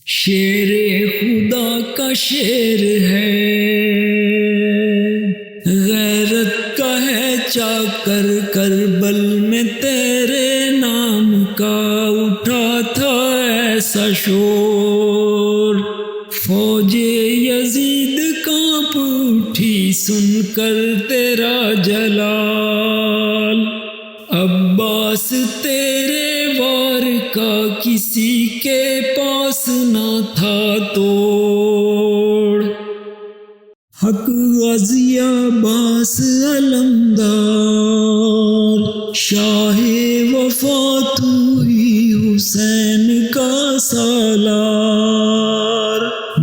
شیر خدا کا شیر ہے، غیرت کا ہے چاکر، کربل میں تیرے نام کا اٹھا تھا ایسا شور، فوج یزید کانپ اٹھی سن کر تیرا جلال، عباس تیرے وار کا کسی کے پاس نہ تھا توڑ، حق غازی عباس علمدار، شاہ وفا تو ہی حسین کا سالار،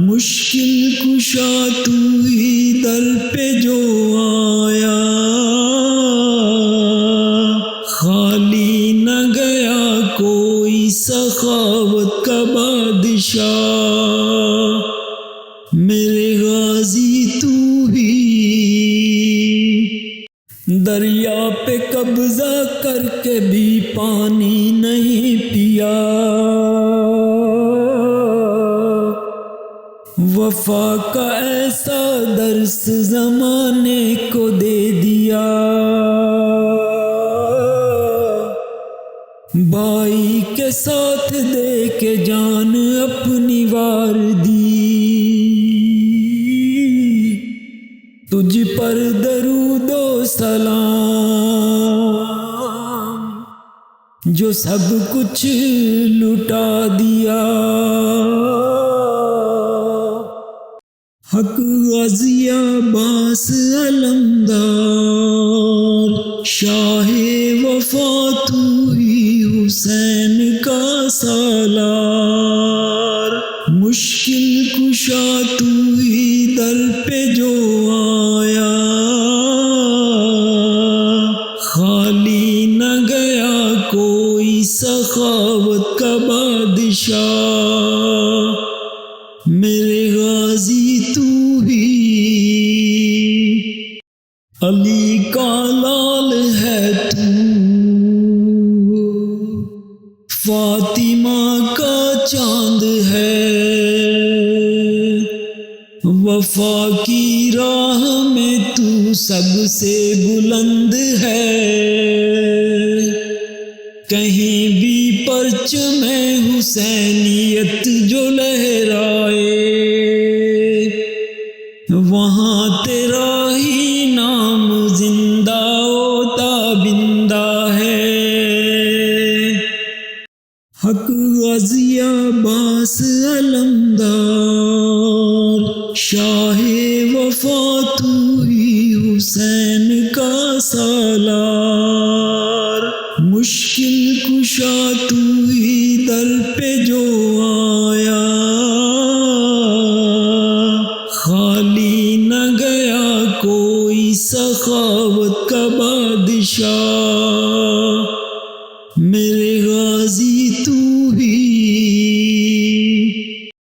مشکل کشا تو ہی در پہ جو آیا، خالی نہ گیا کوئی سخاوت کا بادشاہ، میرے غازی تو ہی، دریا پہ قبضہ کر کے بھی پانی نہیں پیا، وفا کا ایسا درس زمانے کو دے دیا، بھائی کے ساتھ دے کے جان اپنی وار دی، تجھ پر درود و سلام جو سب کچھ لٹا دیا، حق غازی عباس علمدار، شاہ وفا تو ہی حسین کا سالار، مشکل کشا تو ہی در پہ جو آیا، خالی نہ گیا کوئی سخاوت کا بادشاہ، میرے غازی تو ہی، علی کا لال ہے تو، فاطمہ کا چاند ہے، وفا کی راہ میں تو سب سے بلند ہے، کہیں بھی پرچم حسینیت جو لہرائے، وہاں تیرا ہی نام زندہ و تابندہ ہے، حق غازی عباس علمدار، شاہ وفا تو ہی حسین کا سالار، مشکل کشا تو ہی در پہ جو آیا، خالی نہ گیا کوئی سخاوت کا بادشاہ، میرے